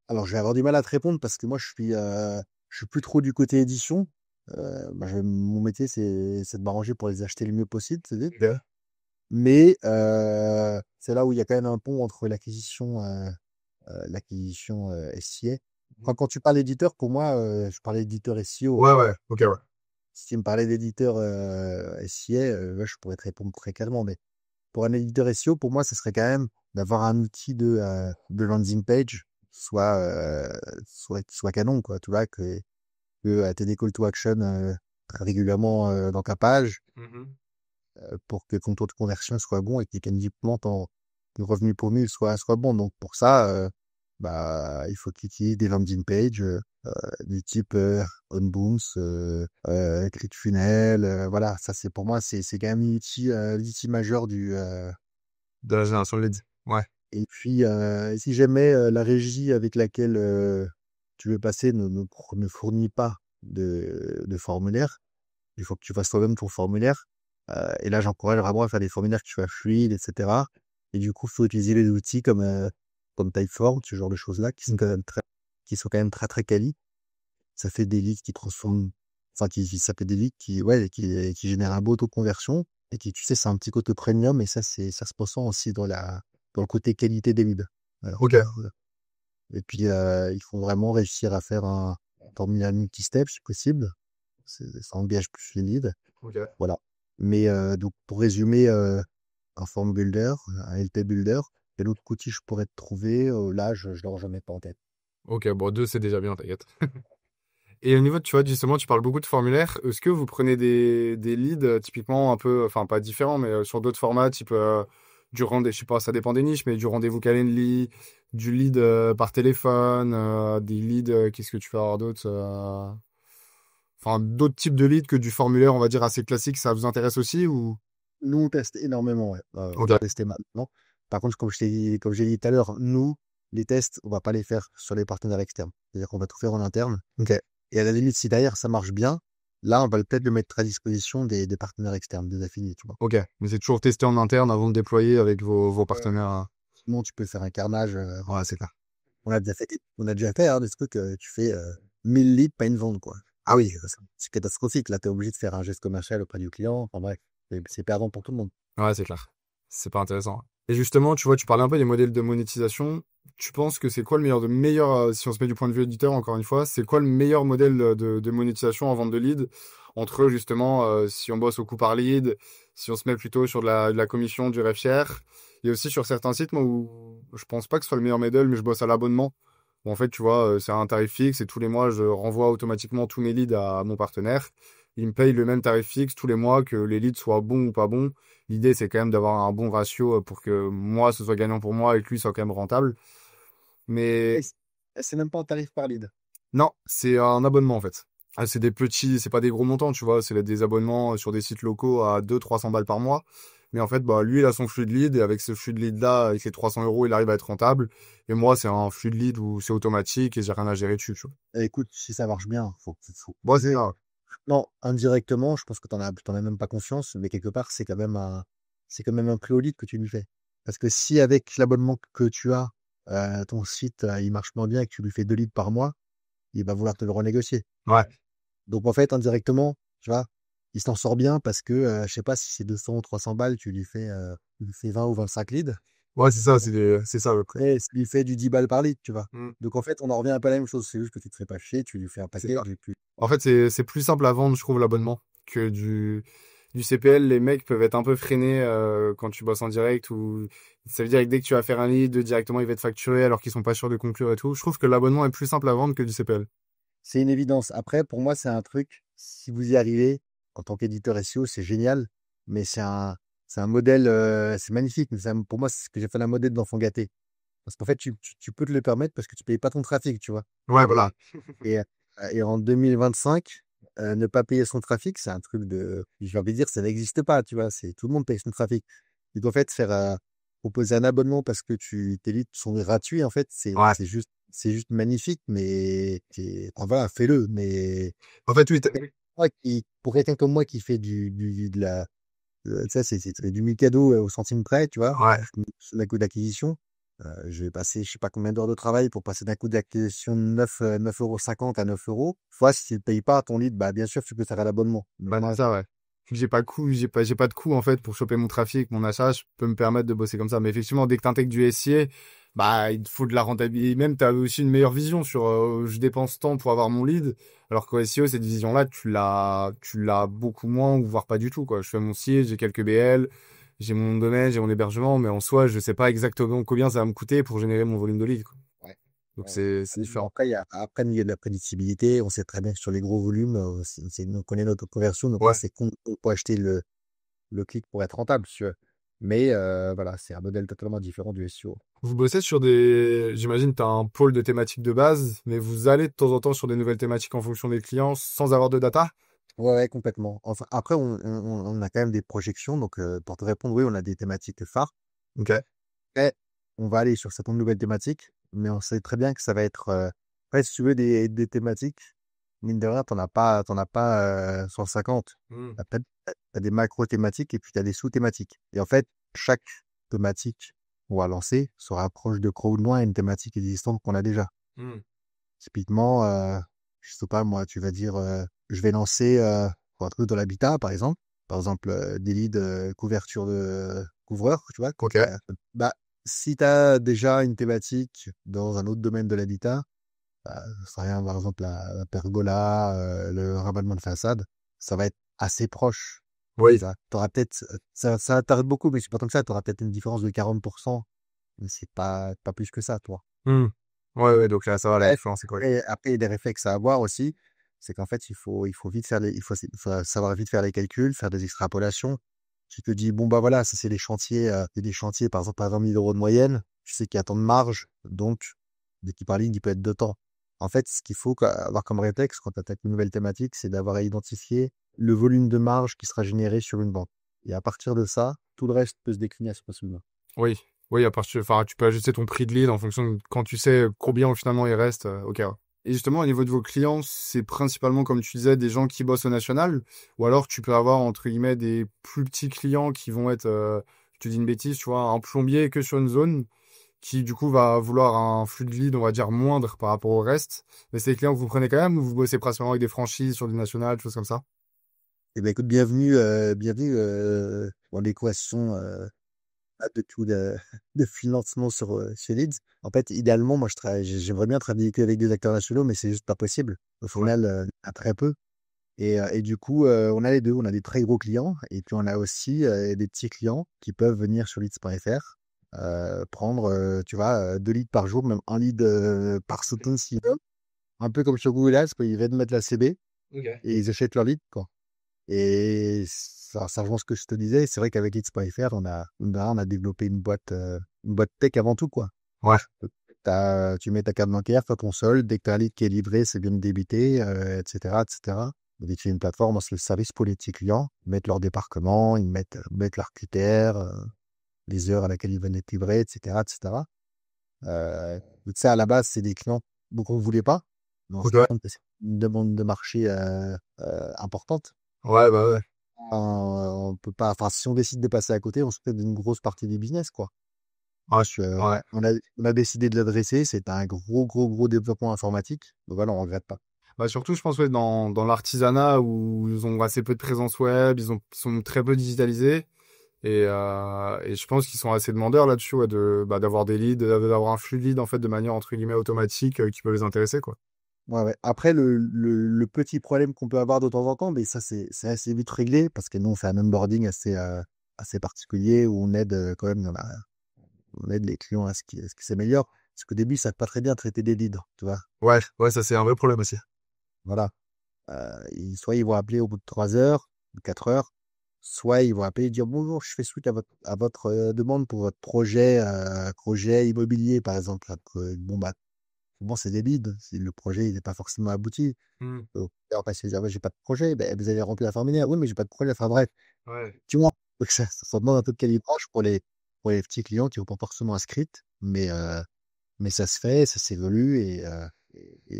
Alors, je vais avoir du mal à te répondre parce que moi, je suis plus trop du côté édition. Bah, mon métier, c'est de m'arranger pour les acheter le mieux possible, c'est dit. Ok. Mais c'est là où il y a quand même un pont entre l'acquisition SIA. Enfin, quand tu parles éditeur, pour moi, je parlais d'éditeur SEO. Ouais, ouais, ok, ouais. Si tu me parlais d'éditeur SIA, ouais, je pourrais te répondre très clairement. Mais pour un éditeur SEO, pour moi, ce serait quand même d'avoir un outil de landing page soit canon, quoi. Tu vois, que tu aies des call to action très régulièrement dans ta page Mhm. pour que ton taux de conversion soit bon et que mécaniquement ton revenu pour mille soit bon. Donc pour ça, bah, il faut que tu utilises des landing pages du type OnBooms, ClickFunnels. Voilà, ça c'est pour moi, c'est quand même l'outil majeur De la génération de leads. Ouais. Et puis, si jamais la régie avec laquelle tu veux passer ne fournit pas de formulaire, il faut que tu fasses toi-même ton formulaire. Et là, j'encourage vraiment à faire des formulaires qui soient fluides, etc. Et du coup, il faut utiliser des outils comme Typeform, ce genre de choses-là, qui sont quand même très, très quali. Ça fait des leads qui transforment, enfin, ça fait des leads ouais, qui génèrent un beau taux de conversion. Et qui, tu sais, c'est un petit côté premium. Et ça se ressent aussi dans le côté qualité des leads. Alors, Ok. et puis, il faut vraiment réussir à faire un formulaire multi-step, si possible. Ça engage plus les leads. Ok. Voilà. Mais donc, pour résumer, un form builder, un LP builder, quel autre outil je pourrais te trouver? Là, je ne l'aurais jamais pas en tête. Ok, bon, deux, c'est déjà bien, t'inquiète. Et au niveau, tu vois, justement, tu parles beaucoup de formulaires. Est-ce que vous prenez des leads typiquement un peu, enfin pas différents, mais sur d'autres formats, type du rendez, je sais pas, ça dépend des niches, mais du rendez-vous Calendly, du lead par téléphone, des leads, qu'est-ce que tu peux avoir d'autre enfin, d'autres types de leads que du formulaire, on va dire assez classique, ça vous intéresse aussi ou? Nous, on teste énormément, ouais. On Ok. va tester maintenant. Par contre, comme j'ai dit tout à l'heure, nous, les tests, on va pas les faire sur les partenaires externes. C'est-à-dire qu'on va tout faire en interne. Ok. Et à la limite, si derrière ça marche bien, là, on va peut-être le mettre à disposition des partenaires externes, des affiliés, tu vois. Ok. Mais c'est toujours testé en interne avant de déployer avec vos Ouais. partenaires, hein. Sinon, tu peux faire un carnage. Ouais, c'est clair. On a déjà fait hein, des trucs, tu fais 1000 leads, pas une vente, quoi. Ah oui, c'est catastrophique. Là, tu es obligé de faire un geste commercial auprès du client. Enfin bref, c'est perdant pour tout le monde. Ouais, c'est clair. C'est pas intéressant. Et justement, tu vois, tu parlais un peu des modèles de monétisation. Tu penses que c'est quoi le meilleur, si on se met du point de vue éditeur, encore une fois, c'est quoi le meilleur modèle de monétisation en vente de lead entre justement, si on bosse au coût par lead, si on se met plutôt sur de la commission, du rev share, et aussi sur certains sites, moi, où je pense pas que ce soit le meilleur modèle, mais je bosse à l'abonnement. Où en fait, tu vois, c'est un tarif fixe et tous les mois, je renvoie automatiquement tous mes leads à mon partenaire. Il me paye le même tarif fixe tous les mois, que les leads soient bons ou pas bons. L'idée, c'est quand même d'avoir un bon ratio pour que moi, ce soit gagnant pour moi et que lui soit quand même rentable. Et Mais c'est même pas un tarif par lead. non, c'est un abonnement en fait. Ah, c'est des petits, c'est pas des gros montants, tu vois. C'est des abonnements sur des sites locaux à 200-300 balles par mois. Mais en fait, bah, lui, il a son flux de lead et avec ce flux de lead-là, avec ses 300 euros, il arrive à être rentable. Et moi, c'est un flux de lead où c'est automatique et j'ai rien à gérer dessus, tu vois. Écoute, si ça marche bien, Bon, c'est ça. Non, indirectement, je pense que t'en as même pas conscience, mais quelque part, c'est quand même un prix au lead que tu lui fais. Parce que si avec l'abonnement que tu as, ton site, il marche moins bien et que tu lui fais 2 leads par mois, il va vouloir te le renégocier. Ouais. Donc en fait, indirectement, tu vois, il s'en sort bien parce que, je sais pas si c'est 200 ou 300 balles, tu lui fais 20 ou 25 leads. Ouais, c'est ça, c'est ça, le prix. Et tu lui fais du 10 balles par lead, tu vois. Mm. Donc en fait, on en revient un peu à la même chose. C'est juste que tu te fais pas chier, tu lui fais un C'est paquet ça. et puis En fait, c'est plus simple à vendre, je trouve, l'abonnement que du CPL. Les mecs peuvent être un peu freinés quand tu bosses en direct ou ça veut dire que dès que tu vas faire un lead, directement, il va être facturé alors qu'ils sont pas sûrs de conclure et tout. Je trouve que l'abonnement est plus simple à vendre que du CPL. c'est une évidence. Après, pour moi, c'est un truc, si vous y arrivez, en tant qu'éditeur SEO, c'est génial, mais c'est un modèle, c'est magnifique, mais pour moi, c'est ce que j'ai fait un modèle d'enfant gâté. Parce qu'en fait, tu peux te le permettre parce que tu payes pas ton trafic, tu vois. Ouais, Et, voilà. et, et en 2025, ne pas payer son trafic, c'est un truc j'ai envie de dire, ça n'existe pas, tu vois. Tout le monde paye son trafic. Donc, en fait, proposer un abonnement parce que tes leads sont gratuits, en fait, c'est, Ouais. c'est juste magnifique, mais enfin, voilà, fais-le. Mais En fait, oui. pour quelqu'un comme moi qui fait tu sais, c'est du Mikado au centime près, tu vois, Ouais. sur la coût d'acquisition. Je vais passer, je sais pas combien d'heures de travail pour passer d'un coût d'acquisition de 9,50 € à 9 euros. Fois, si tu ne payes pas ton lead, bah, bien sûr, tu peux faire à l'abonnement. Mais Bah, c'est moi, ça, ouais. J'ai pas de coût, en fait, pour choper mon trafic, mon achat. Je peux me permettre de bosser comme ça. Mais effectivement, dès que tu intègres du SIA, bah, il te faut de la rentabilité. Même, tu as aussi une meilleure vision sur, je dépense tant pour avoir mon lead. Alors qu'au SEO, cette vision-là, tu l'as beaucoup moins ou voire pas du tout, quoi. Je fais mon site, j'ai quelques BL, j'ai mon domaine, j'ai mon hébergement, mais en soi, je sais pas exactement combien ça va me coûter pour générer mon volume de lead, quoi. ouais. Donc, Ouais. c'est différent. Après, il y a de la prédictibilité. On sait très bien que sur les gros volumes, on connaît notre conversion. Donc là, Ouais. c'est con pour acheter le clic pour être rentable, si tu veux. Mais voilà, c'est un modèle totalement différent du SEO. Vous bossez sur j'imagine, tu as un pôle de thématiques de base, mais vous allez de temps en temps sur des nouvelles thématiques en fonction des clients sans avoir de data? Ouais, ouais, complètement. Enfin, après, on a quand même des projections. Donc, pour te répondre, oui, on a des thématiques phares. Ok. Après, on va aller sur certaines nouvelles thématiques, mais on sait très bien que ça va être. Après, si tu veux des thématiques, mine de rien, t'en as pas 150. Hmm. T'as des macro-thématiques et puis tu as des sous-thématiques. Et en fait, chaque thématique qu'on va lancer se rapproche de gros ou de loin à une thématique existante qu'on a déjà. Hmm. Typiquement, je sais pas moi, tu vas dire, je vais lancer un truc dans l'habitat, par exemple. Par exemple, des leads couverture de couvreur, tu vois. Ok. Bah, si tu as déjà une thématique dans un autre domaine de l'habitat, ça serait rien, par exemple, la pergola, le rabattement de façade, ça va être assez proche. Oui. T'auras peut-être, ça t'arrête beaucoup, mais c'est pas tant que ça, tu auras peut-être une différence de 40%, mais c'est pas plus que ça, toi. Hmm. Ouais, ouais, donc là, ça va, la Bref, différence, c'est quoi? après, il y a des réflexes à avoir aussi. C'est qu'en fait, il faut vite faire il faut savoir vite faire les calculs, faire des extrapolations. Tu te dis, bon, bah voilà, ça, c'est des chantiers, par exemple, à 20 000 € de moyenne. Tu sais qu'il y a tant de marge. Donc, dès qu'il parle, il peut être de temps. En fait, ce qu'il faut avoir comme réflexe quand tu attaques une nouvelle thématique, c'est d'avoir à identifier le volume de marge qui sera généré sur une vente. Et à partir de ça, tout le reste peut se décliner assez facilement. Oui. Oui, enfin, tu peux ajuster ton prix de lead en fonction de quand tu sais combien finalement il reste. Ok. Ouais. Et justement, au niveau de vos clients, c'est principalement, comme tu disais, des gens qui bossent au national, ou alors tu peux avoir, entre guillemets, des plus petits clients qui vont être, je te dis une bêtise, tu vois, un plombier que sur une zone, qui du coup va vouloir un flux de lead, on va dire, moindre par rapport au reste. Mais c'est des clients que vous prenez quand même, ou vous bossez principalement avec des franchises sur du national, choses comme ça? Eh ben écoute, bienvenue dans l'équation de tout de financement chez Leeds. En fait, idéalement, moi, j'aimerais bien travailler avec des acteurs nationaux, mais c'est juste pas possible. Au Ouais. final, à très peu. Et du coup, on a les deux. On a des très gros clients et puis on a aussi des petits clients qui peuvent venir sur leads.fr, prendre, tu vois, 2 leads par jour, même un lead par semaine s'ils veulent. Un peu comme sur Google Ads, quoi. Ils viennent mettre la CB Ok. et ils achètent leur lead, quoi. Et ça rejoint ce que je te disais. C'est vrai qu'avec leads.fr, on a développé une boîte tech avant tout, quoi. Ouais. Tu mets ta carte bancaire, tu as ton solde. Dès que tu as un lead qui est livré, c'est bien débité, etc., etc. Donc, c'est une plateforme, c'est le service pour les petits clients. Ils mettent leur débarquement, mettent leurs critères, les heures à laquelle ils veulent être livrés, etc., etc. Donc ça, à la base, c'est des clients qu'on ne voulait pas. Mais on se Ok. rend Ouais. compte que c'est une demande de marché importante. Ouais, bah ouais. On peut pas, enfin, si on décide de passer à côté, on se fait d'une grosse partie du business, quoi. Ouais. Donc, Ouais. on a décidé de l'adresser. C'est un gros développement informatique. Donc voilà, on regrette pas. Bah surtout, je pense, ouais, dans l'artisanat où ils ont assez peu de présence web, ils sont très peu digitalisés. Et je pense qu'ils sont assez demandeurs là-dessus, ouais, d'avoir des leads, d'avoir un flux de leads, en fait, de manière, entre guillemets, automatique, qui peut les intéresser, quoi. Ouais, ouais. Après, le petit problème qu'on peut avoir de temps en temps, mais ça, c'est assez vite réglé parce que nous, on fait un onboarding assez particulier où on aide quand même, on aide les clients à ce qu'ils s'améliorent. Parce qu'au début, ils savent pas très bien traiter des leads, tu vois. Ouais, ouais, ça c'est un vrai problème aussi. Voilà. Soit ils vont appeler au bout de 3 heures, de 4 heures, soit ils vont appeler et dire bonjour, je fais suite à votre demande pour votre projet immobilier, par exemple. Bon, bah, souvent, c'est des leads. Si le projet il n'est pas forcément abouti. Hmm. Donc, on va se dire, ouais, j'ai pas de projet. Ben, vous allez remplir la formulaire. Oui, mais j'ai pas de projet. Enfin, bref, Ouais. tu vois. Donc, ça demande un peu de calibrage pour les petits clients qui n'ont pas forcément inscrit. Mais ça se fait, ça s'évolue et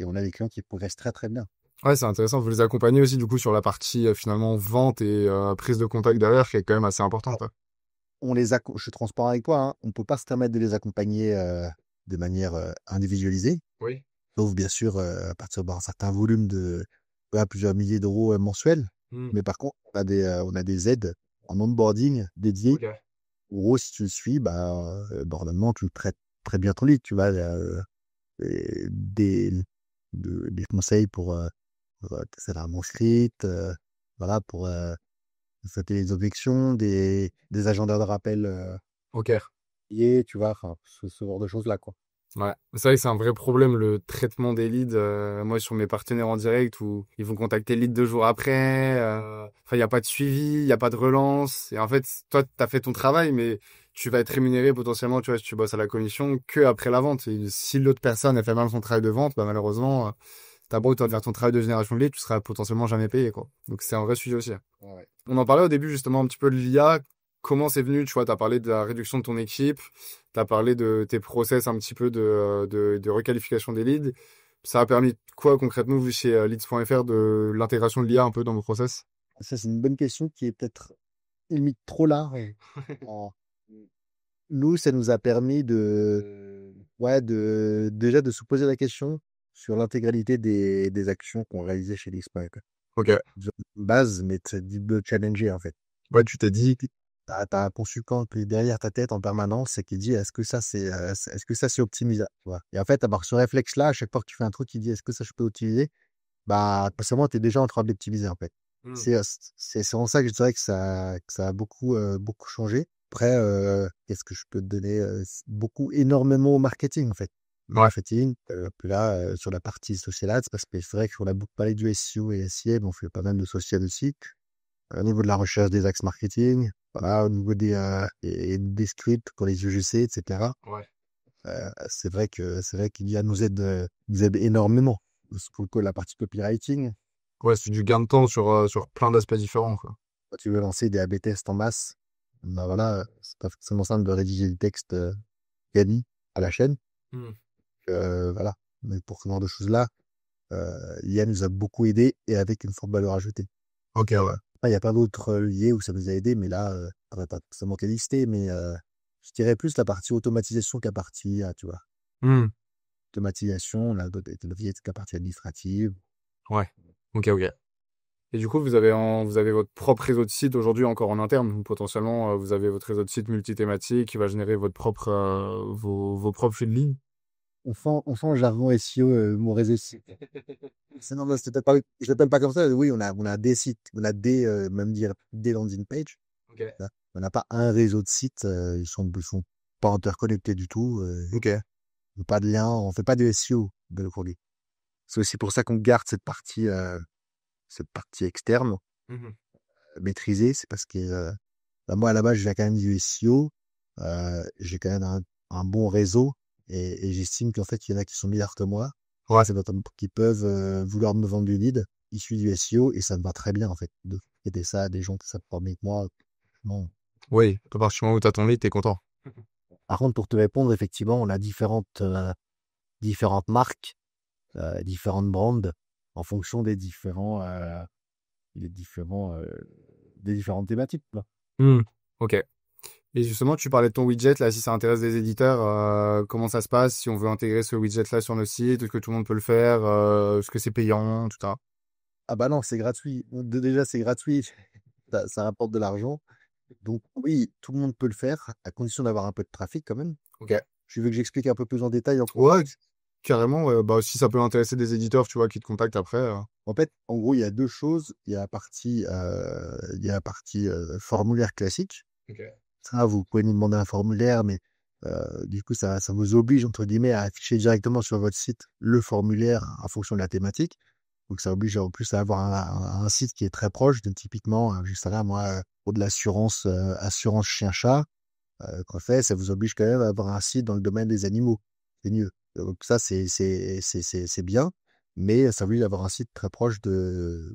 on a des clients qui progressent très, très bien. Ouais, c'est intéressant. Vous les accompagnez aussi, du coup, sur la partie, finalement, vente et prise de contact derrière, qui est quand même assez importante, hein. Je suis transparent avec toi, hein, on peut pas se permettre de les accompagner de manière individualisée, Oui. sauf bien sûr à partir d'un certain volume voilà, plusieurs milliers d'euros mensuels. Hmm. Mais par contre, on a des aides en onboarding dédiées. Ok. En gros, si tu le suis, normalement, tu traites très bien ton lead. Tu vas des, des conseils pour tes salariés inscrits, voilà, pour traiter les objections, des agendas de rappel. Ok. Tu vois, enfin, ce genre de choses-là, quoi. Ouais, c'est vrai que c'est un vrai problème, le traitement des leads. Moi, sur mes partenaires en direct, où ils vont contacter le lead 2 jours après. Enfin, il n'y a pas de suivi, il n'y a pas de relance. Et en fait, toi, tu as fait ton travail, mais tu vas être rémunéré potentiellement, tu vois, si tu bosses à la commission, que après la vente. Et si l'autre personne a fait mal son travail de vente, bah, malheureusement, t'as beau faire ton travail de génération de leads, tu seras potentiellement jamais payé, quoi. Donc, c'est un vrai sujet aussi. Ouais, ouais. On en parlait au début justement un petit peu de l'IA. Comment c'est venu? Tu vois, tu as parlé de la réduction de ton équipe, tu as parlé de tes process un petit peu de requalification des leads. Ça a permis quoi concrètement, vous, chez leads.fr, de l'intégration de l'IA un peu dans vos process? Ça, c'est une bonne question qui est peut-être limite trop large. En- Nous, ça nous a permis ouais, déjà de se poser la question sur l'intégralité des actions qu'on réalisait chez Lixpack. Ok. Une base, mais de challenger, en fait. Ouais, tu t'es dit. T'as un consultant qui est derrière ta tête en permanence et qui dit est-ce que ça c'est optimisable, tu vois. Et en fait, avoir ce réflexe-là, à chaque fois que tu fais un truc qui dit est-ce que ça je peux optimiser, bah, forcément, tu es déjà en train de l'optimiser, en fait. Hmm. C'est en ça que je dirais que ça a beaucoup changé. Après, qu'est-ce que je peux te donner? Beaucoup, énormément au marketing, en fait. Ouais. Marketing, puis là, sur la partie social ads, parce que c'est vrai qu'on a beaucoup parlé du SEO et SIA, mais on fait pas mal de social aussi. Au niveau de la recherche des axes marketing, voilà, au niveau des scripts pour les UGC, etc. Ouais. C'est vrai qu'il y a nous aide énormément. Pour le coup, la partie copywriting, Ouais, c'est du gain de temps sur plein d'aspects différents, quoi. quand tu veux lancer des AB tests en masse, Bah voilà, c'est pas forcément simple de rédiger le texte quali à la chaîne. Hmm. Voilà. Mais pour ce genre de choses-là, l'IA nous a beaucoup aidé et avec une forte valeur ajoutée. Ok, ouais. Après, il y a plein d'autres liés où ça nous a aidé, mais là, on va pas forcément qu'à lister, mais je dirais plus la partie automatisation qu'à partie, tu vois. Hmm. Automatisation, la qu'à partie administrative. Ouais. Ok, ok. Et du coup, vous avez votre propre réseau de sites aujourd'hui encore en interne. Donc, potentiellement, vous avez votre réseau de sites multithématique qui va générer vos propres flux de ligne. On sent le jargon SEO, mon réseau de sites. C'est non, c'est peut-être pas, je l'appelle pas comme ça. Oui, on a des sites, on a des, même dire des landing pages. Ok. Là. On n'a pas un réseau de sites, ils sont pas interconnectés du tout. Ok. Pas de lien, on fait pas de SEO de le produit. C'est aussi pour ça qu'on garde cette partie externe Mhm. maîtrisée. C'est parce que bah, moi à la base j'ai quand même du SEO, j'ai quand même un bon réseau et j'estime qu'en fait il y en a qui sont meilleurs que moi, Ouais. c'est notamment qui peuvent vouloir me vendre du lead issu du SEO et ça me va très bien en fait de aider ça à des gens qui savent pas mieux que moi. Non. Oui, à partir du moment où t'as ton lead, t'es content. Par contre, pour te répondre, effectivement, on a différentes marques, différentes brands en fonction des différents, des différentes thématiques, quoi. Hmm. Ok. Et justement, tu parlais de ton widget, là, si ça intéresse des éditeurs, comment ça se passe, si on veut intégrer ce widget-là sur nos sites, est-ce que tout le monde peut le faire, est-ce que c'est payant, tout ça? Ah bah non, c'est gratuit. Déjà, c'est gratuit, ça rapporte de l'argent. Donc oui, tout le monde peut le faire, à condition d'avoir un peu de trafic quand même. Ok. Tu veux que j'explique un peu plus en détail en quoi? Ouais, carrément, ouais. Bah, si ça peut intéresser des éditeurs, tu vois, qui te contactent après. En fait, en gros, il y a deux choses. Il y a la partie formulaire classique. Ok. Ça, vous pouvez nous demander un formulaire, mais du coup, ça vous oblige, entre guillemets, à afficher directement sur votre site le formulaire en fonction de la thématique. Donc, ça oblige en plus à avoir un site qui est très proche. Donc, typiquement, je sais pas, moi, pour de l'assurance, assurance chien-chat, qu'on fait, ça vous oblige quand même à avoir un site dans le domaine des animaux. C'est mieux. Donc, ça, c'est bien, mais ça oblige à avoir un site très proche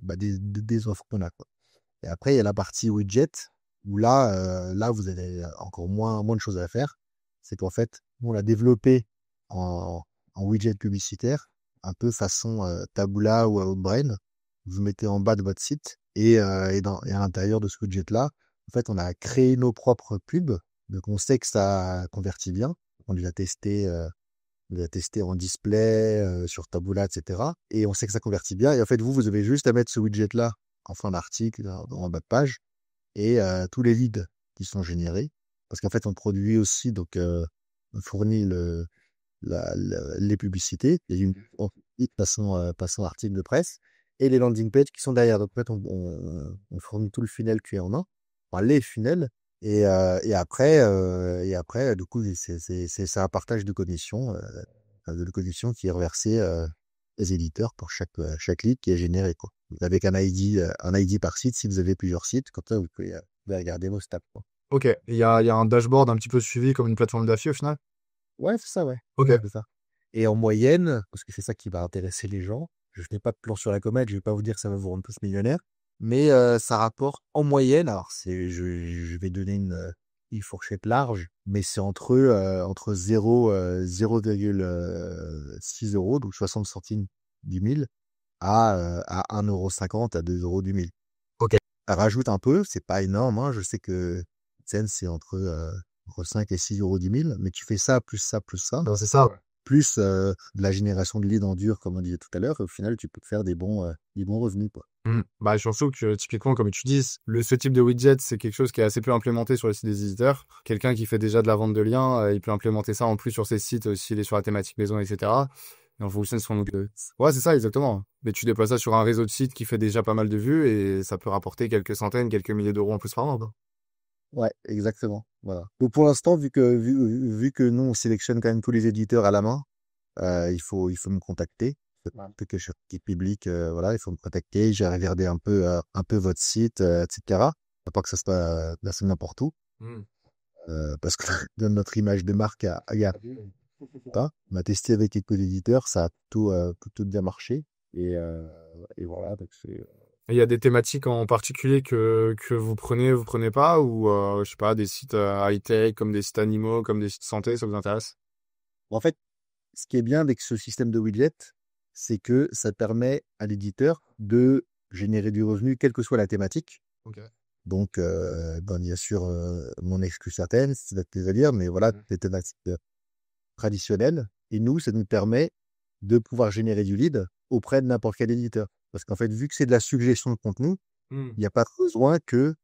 bah, des offres qu'on a, quoi. Et après, il y a la partie widget, où là, vous avez encore moins de choses à faire. C'est qu'en fait, nous, on l'a développé en, en widget publicitaire, un peu façon Taboola ou Outbrain. Vous mettez en bas de votre site et à l'intérieur de ce widget-là, en fait, on a créé nos propres pubs. Donc, on sait que ça convertit bien. On les a testés en display, sur Taboola, etc. Et on sait que ça convertit bien. Et en fait, vous avez juste à mettre ce widget-là en fin d'article, en bas de page, et tous les leads qui sont générés. Parce qu'en fait, on produit aussi, donc, on fournit les publicités, et passant article de presse, et les landing pages qui sont derrière. Donc, en fait, on fournit tout le funnel qui est en un, enfin, les funnels, et après, du coup, c'est un partage de commission qui est reversé aux éditeurs pour chaque lead qui est généré, quoi. Avec un ID par site, si vous avez plusieurs sites, comme ça, vous pouvez regarder vos stats, quoi. Ok. Il y a un dashboard un petit peu suivi comme une plateforme d'affi au final? Ouais, c'est ça, ouais. Ok. Ouais, c'est ça. Et en moyenne, parce que c'est ça qui va intéresser les gens, je n'ai pas de plan sur la comète, je vais pas vous dire que ça va vous rendre tous millionnaires, mais ça rapporte en moyenne, alors je vais donner une fourchette large, mais c'est entre 0,6 euros, donc 60 centimes du mille, à 1,50 € à 2 € du mille. Ok. Rajoute un peu, c'est pas énorme, hein. Je sais que Zen, c'est entre 5 et 6 € du mille, mais tu fais ça, Ben, c'est ça, ouais. plus de la génération de leads en dur, comme on disait tout à l'heure, et au final, tu peux te faire des bons revenus, quoi. Hmm. Bah, surtout que, typiquement, comme tu dis, ce type de widget, c'est quelque chose qui est assez peu implémenté sur les sites des éditeurs. Quelqu'un qui fait déjà de la vente de liens, il peut implémenter ça en plus sur ses sites, s'il est sur la thématique maison, etc. Et en fonction de son... Ouais, c'est ça, exactement. Mais tu déploies ça sur un réseau de sites qui fait déjà pas mal de vues et ça peut rapporter quelques centaines, quelques milliers d'euros en plus par an, quoi. Ouais, exactement. Voilà. Donc pour l'instant, vu que nous, on sélectionne quand même tous les éditeurs à la main, il faut me contacter. Ouais. Peut que je suis petit public, voilà, il faut me contacter. J'ai regardé un peu votre site, etc. Faut pas que ça soit placé n'importe où, Hmm. parce que notre image de marque pas. On a testé avec quelques éditeurs, ça a plutôt bien marché. Et voilà, donc Et il y a des thématiques en particulier que vous prenez pas, ou je sais pas, des sites high-tech, comme des sites animaux, comme des sites santé, ça vous intéresse? En fait, ce qui est bien avec ce système de widget, c'est que ça permet à l'éditeur de générer du revenu, quelle que soit la thématique. Ok. Donc, bien sûr, mon excuse certaine, ça va te plaisir à dire, mais voilà, Mm. des thématiques traditionnelles. Et nous, ça nous permet de pouvoir générer du lead auprès de n'importe quel éditeur. Parce qu'en fait, vu que c'est de la suggestion de contenu, Mm. il n'y a pas besoin que,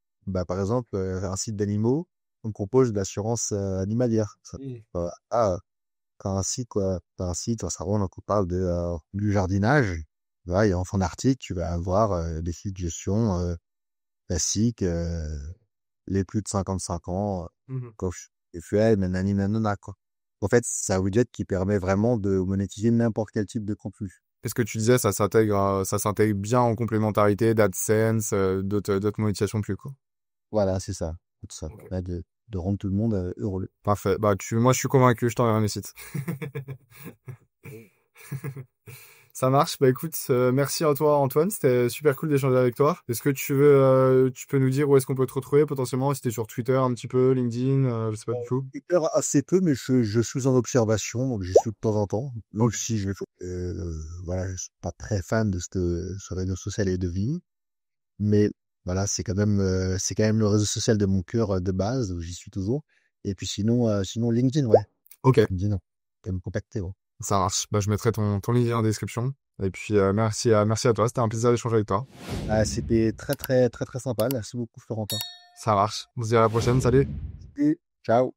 par exemple, un site d'animaux, on propose de l'assurance animalière. Mm. Ah, quand un site, quoi, t'as un site, ça rend, donc on parle du jardinage, voilà, et en fond d'article, tu vas avoir des suggestions classiques, les plus de 55 ans, Mhm. coach, FUL, nanani, nanana, quoi. En fait, c'est un widget qui permet vraiment de monétiser n'importe quel type de contenu. Et ce que tu disais, ça s'intègre bien en complémentarité d'AdSense, d'autres monétisations plus, quoi. Voilà, c'est ça. Tout ça. Ok. Là, de rendre tout le monde heureux. Parfait. Bah, moi, je suis convaincu, je t'enverrai mes sites. Ça marche. Bah, écoute, merci à toi, Antoine. C'était super cool d'échanger avec toi. Est-ce que tu peux nous dire où est-ce qu'on peut te retrouver potentiellement? Si t'es sur Twitter un petit peu, LinkedIn, je sais pas du tout. Twitter assez peu, mais je suis en observation, donc j'y suis de temps en temps. Donc si je voilà, je suis pas très fan de ce réseau social et de vie, mais voilà, c'est quand même le réseau social de mon cœur de base, où j'y suis toujours. Et puis sinon LinkedIn, ouais. Ok, LinkedIn, tu peux me contacter, ouais. ça marche. Bah, je mettrai ton lien en description. Et puis, merci à toi. C'était un plaisir d'échanger avec toi. Ah, c'était très très très très sympa. Merci beaucoup Florentin. Ça marche. On se dit à la prochaine. Salut. Et ciao.